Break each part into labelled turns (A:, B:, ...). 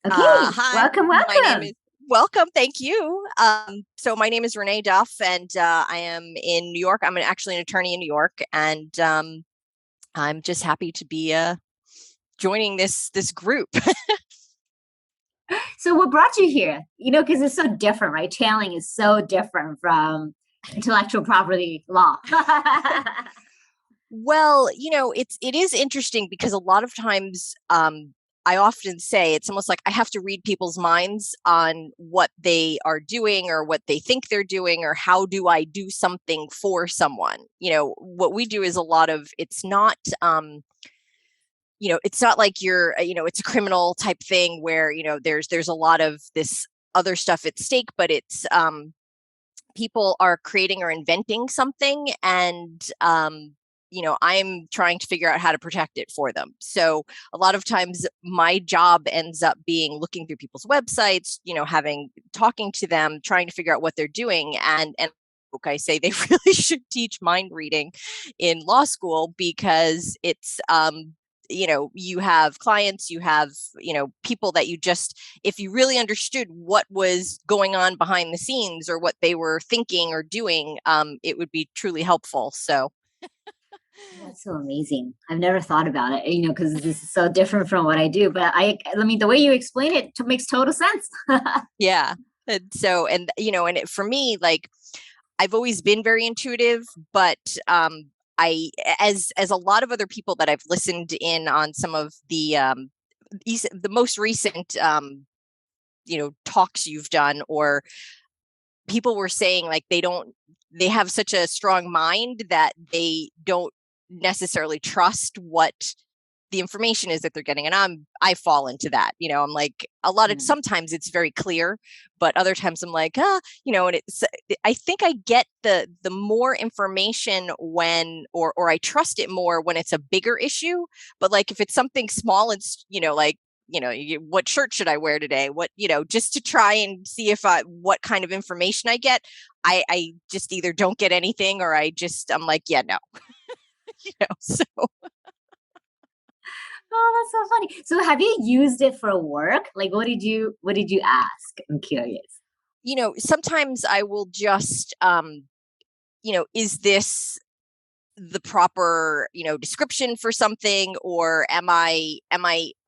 A: Okay,
B: Hi,
A: welcome,
B: my name is
A: welcome.
B: welcome. Thank you. So my name is Renee Duff, and I am in New York. Actually an attorney in New York, and I'm just happy to be joining this group.
A: So, what brought you here? Because it's so different, right? Channeling is so different from intellectual property law.
B: Well, it is interesting because a lot of times I often say it's almost like I have to read people's minds on what they are doing or what they think they're doing or how do I do something for someone. What we do is a lot of it's not like it's a criminal type thing where, there's a lot of this other stuff at stake, but it's people are creating or inventing something and I'm trying to figure out how to protect it for them. So a lot of times my job ends up being looking through people's websites, having talking to them, trying to figure out what they're doing. And I say they really should teach mind reading in law school because it's you have clients, you have people that you just, if you really understood what was going on behind the scenes or what they were thinking or doing, it would be truly helpful. So
A: That's so amazing. I've never thought about it, because this is so different from what I do. But I mean, the way you explain it makes total sense.
B: yeah. And for me, like, I've always been very intuitive, but I, as a lot of other people that I've listened in on some of the most recent talks you've done, or people were saying like they have such a strong mind that they don't necessarily trust what the information is that they're getting. And I fall into that. I'm like, a lot of
A: Mm.
B: sometimes it's very clear, but other times I'm like, and it's, I think I get the more information when, or I trust it more when it's a bigger issue. But like if it's something small, it's, like, what shirt should I wear today? What, just to try and see what kind of information I get. I just either don't get anything or I'm like, yeah, no, so.
A: Oh, that's so funny. So, have you used it for work? Like, what did you ask? I'm curious.
B: Sometimes I will just, is this the proper, description for something, or am I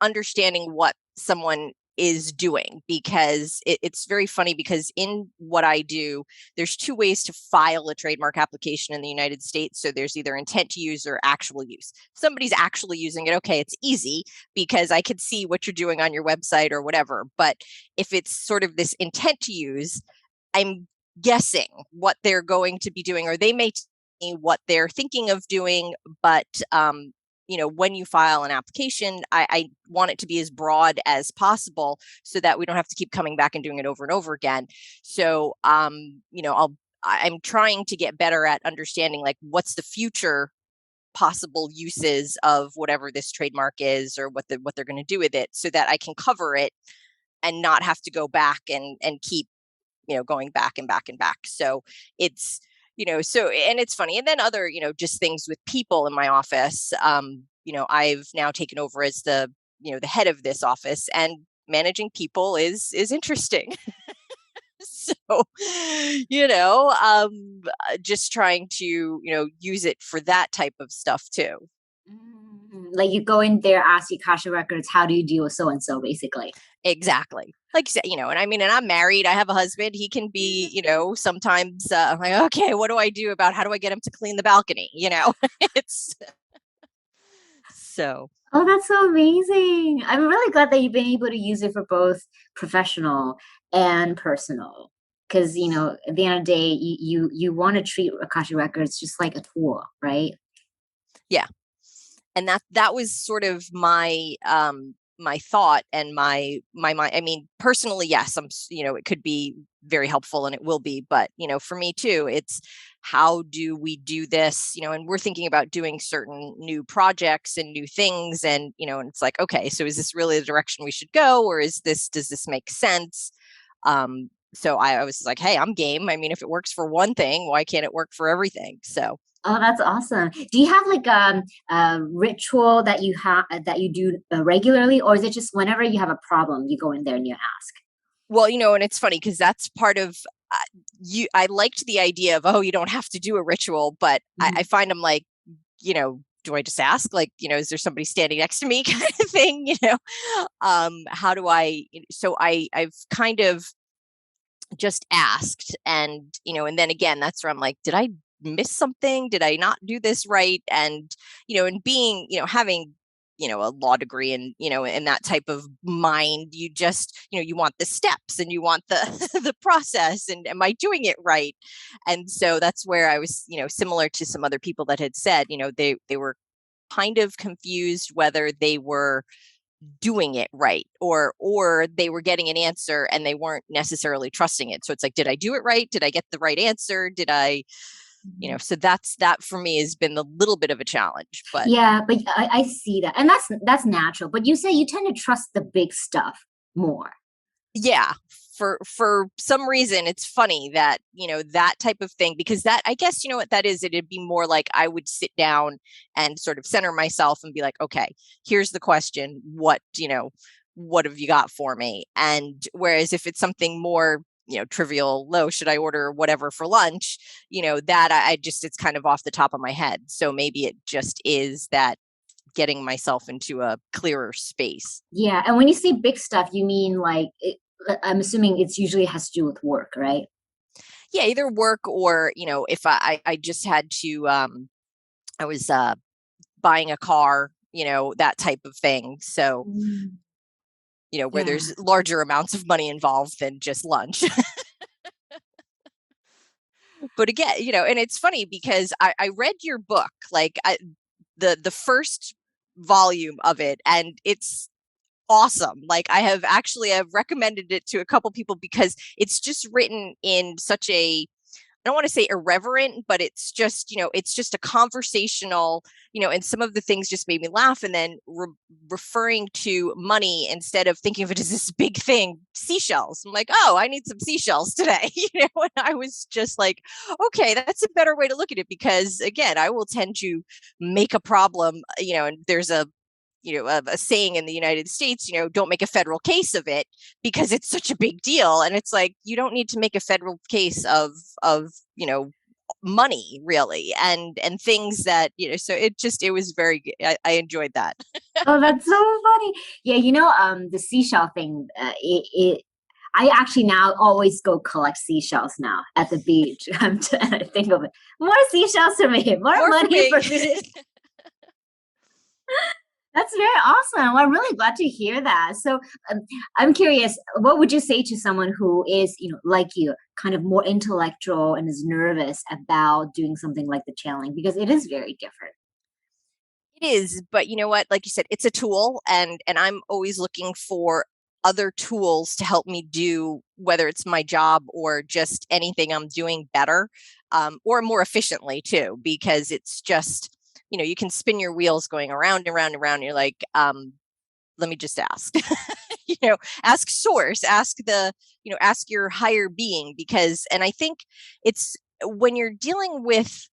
B: understanding what someone is doing? Because it's very funny because in what I do, there's two ways to file a trademark application in the United States. So there's either intent to use or actual use. If somebody's actually using it, okay, it's easy because I could see what you're doing on your website or whatever. But if it's sort of this intent to use, I'm guessing what they're going to be doing, or they may what they're thinking of doing. But when you file an application, I want it to be as broad as possible so that we don't have to keep coming back and doing it over and over again. So I'm trying to get better at understanding like what's the future possible uses of whatever this trademark is, or what they're going to do with it, so that I can cover it and not have to go back and keep going back and back and back. So it's, and it's funny. And then other, just things with people in my office. I've now taken over as the head of this office, and managing people is interesting. So, just trying to, use it for that type of stuff too.
A: Like you go in there, ask the Akashic records, how do you deal with so and so, basically?
B: Exactly. Like you said, and I mean, and I'm married, I have a husband, he can be, sometimes I'm like, okay, what do I do about how do I get him to clean the balcony? It's so.
A: Oh, that's so amazing. I'm really glad that you've been able to use it for both professional and personal. Because, at the end of the day, you want to treat Akashic records just like a tool, right?
B: Yeah. And that was sort of my thought and my mind. I mean, personally, yes, it could be very helpful and it will be, but for me too, it's how do we do this, and we're thinking about doing certain new projects and new things, and and it's like, okay, so is this really the direction we should go, or does this make sense? so I was like, hey, I'm game. I mean, if it works for one thing, why can't it work for everything? So,
A: Oh, that's awesome. Do you have like a ritual that you do regularly, or is it just whenever you have a problem, you go in there and you ask?
B: well, and it's funny because that's part of uh, I liked the idea of, oh, you don't have to do a ritual, but I
A: Mhm.
B: find I'm like, do I just ask? Like, is there somebody standing next to me kind of thing? How do I, so I've kind of just asked and then again, that's where I'm like, did I miss something? Did I not do this right? And being, having, a law degree and that type of mind, you just, you want the steps and you want the, the process and am I doing it right? And so that's where I was, similar to some other people that had said, they were kind of confused whether they were doing it right or they were getting an answer and they weren't necessarily trusting it. So it's like, did I do it right? Did I get the right answer? Did I,
A: Mhm.
B: so that for me has been a little bit of a challenge, but
A: Yeah, but I see that, and that's natural. But you say you tend to trust the big stuff more.
B: yeah, for some reason it's funny that that type of thing, because that, I guess, what that is, it'd be more like I would sit down and sort of center myself and be like, okay, here's the question, what have you got for me? And whereas if it's something more trivial, low, should I order whatever for lunch, that I just, it's kind of off the top of my head, so maybe it just is that getting myself into a clearer space.
A: Yeah, and when you say big stuff, you mean like I'm assuming it's usually has to do with work, right?
B: Yeah, either work or if I just had to I was buying a car, that type of thing, so
A: Mm.
B: where
A: Yeah.
B: there's larger amounts of money involved than just lunch. But again, and it's funny because I read your book, like the first volume of it, and it's awesome. Like I've recommended it to a couple people because it's just written in such a, I don't want to say irreverent, but it's just a conversational, and some of the things just made me laugh. And then referring to money instead of thinking of it as this big thing, seashells. I'm like, oh, I need some seashells today. And I was just like, okay, that's a better way to look at it, because again, I will tend to make a problem, and there's a saying in the United States, don't make a federal case of it because it's such a big deal. And it's like, you don't need to make a federal case of, money really, and things that, so it was very, I enjoyed that.
A: Oh, that's so funny. Yeah, the seashell thing. I actually now always go collect seashells now at the beach. I think of it. More seashells for me. More
B: More for
A: money
B: me.
A: for me. That's very awesome. Well, I'm really glad to hear that. So, I'm curious, what would you say to someone who is, like you, kind of more intellectual and is nervous about doing something like the channeling because it is very different.
B: It is, but you know what? Like you said, it's a tool, and I'm always looking for other tools to help me do, whether it's my job or just anything I'm doing better, or more efficiently too. Because it's just, you can spin your wheels going around and around and around. And you're like, let me just ask. Ask source, ask your higher being, because, and I think it's when you're dealing with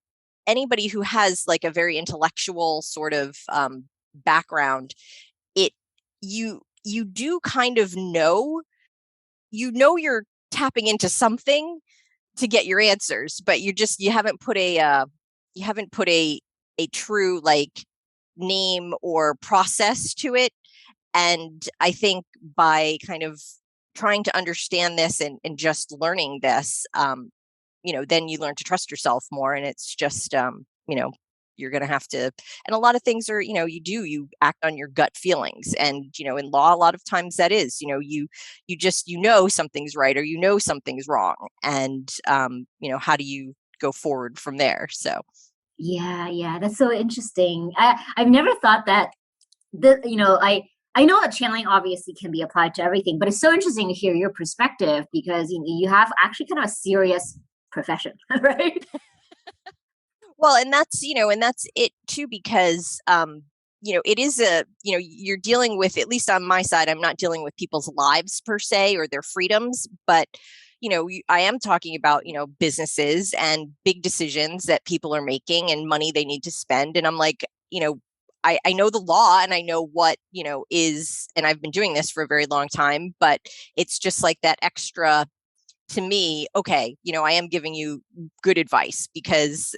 B: anybody who has like a very intellectual sort of background, it you do kind of you're tapping into something to get your answers, but you haven't put a true like name or process to it. And I think by kind of trying to understand this and just learning this, then you learn to trust yourself more. And it's just, you're going to have to, and a lot of things are, you act on your gut feelings. And, in law, a lot of times that is, you just, something's right or something's wrong. And, how do you go forward from there? So,
A: Yeah, yeah, that's so interesting. I've never thought that I know that channeling obviously can be applied to everything, but it's so interesting to hear your perspective because you have actually kind of a serious profession, right?
B: well, and that's it too, because it is you're dealing with, at least on my side, I'm not dealing with people's lives per se or their freedoms, but I am talking about, businesses and big decisions that people are making and money they need to spend. And I'm like, I know the law and I know what, is, and I've been doing this for a very long time, but it's just like that extra to me. Okay, I am giving you good advice because,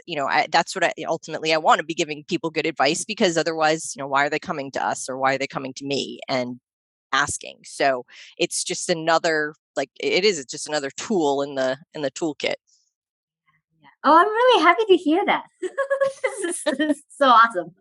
B: that's what ultimately I want to be giving people good advice, because otherwise, why are they coming to us, or why are they coming to me and asking? So it's just another, like it's just another tool in the toolkit.
A: Oh, I'm really happy to hear that. This is so awesome.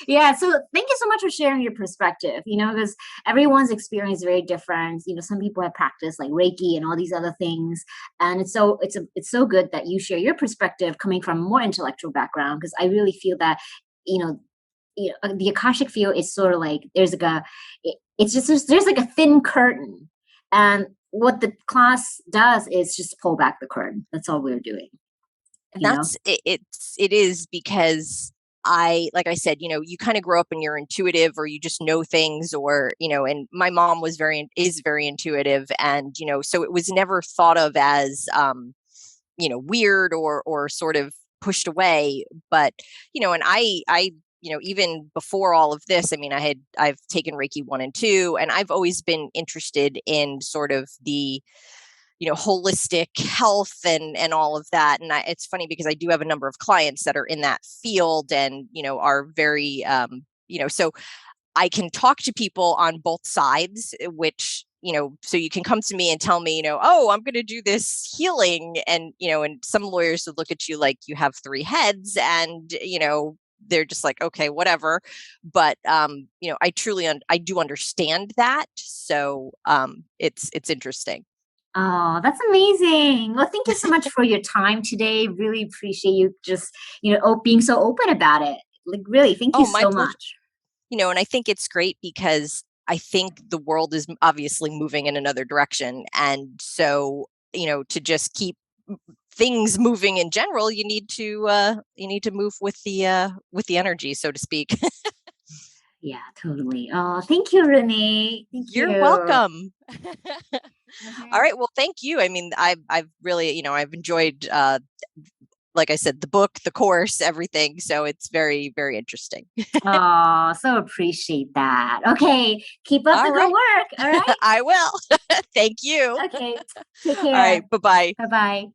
A: Yeah, so thank you so much for sharing your perspective, because everyone's experience is very different. Some people have practiced like Reiki and all these other things. And it's so good that you share your perspective coming from a more intellectual background, because I really feel that, you know, the Akashic field is sort of like it's just there's like a thin curtain. And what the class does is just pull back the curtain. That's all we're doing,
B: And
A: you know?
B: that's it is because like I said, you kind of grow up and you're intuitive, or you just know things, or, and my mom is very intuitive. And, so it was never thought of as, weird or sort of pushed away. But, and even before all of this, I mean, I've taken Reiki 1 and 2, and I've always been interested in sort of the, holistic health and all of that. And it's funny because I do have a number of clients that are in that field and, are very, so I can talk to people on both sides, which, so you can come to me and tell me, oh, I'm going to do this healing. And, and some lawyers would look at you like you have 3 heads, and, they're just like, okay, whatever. But, I do understand that. So, it's interesting.
A: Oh, that's amazing. Well, thank you so much for your time today. Really appreciate you just, being so open about it. Like, really, thank you
B: Oh, my
A: so
B: pleasure.
A: much.
B: And I think it's great because I think the world is obviously moving in another direction. And so, to just keep things moving in general, you need to move with the energy, so to speak.
A: Yeah, totally. Oh, thank you, Renee. Thank
B: You're
A: you.
B: welcome. All
A: Mhm.
B: right. Well, thank you. I mean, I've really, I've enjoyed, like I said, the book, the course, everything. So it's very, very interesting.
A: Oh, so appreciate that. Okay, keep up the
B: All
A: good
B: right.
A: work. All right.
B: I will. Thank you.
A: Okay, take
B: All right.
A: care.
B: Bye bye.
A: Bye bye.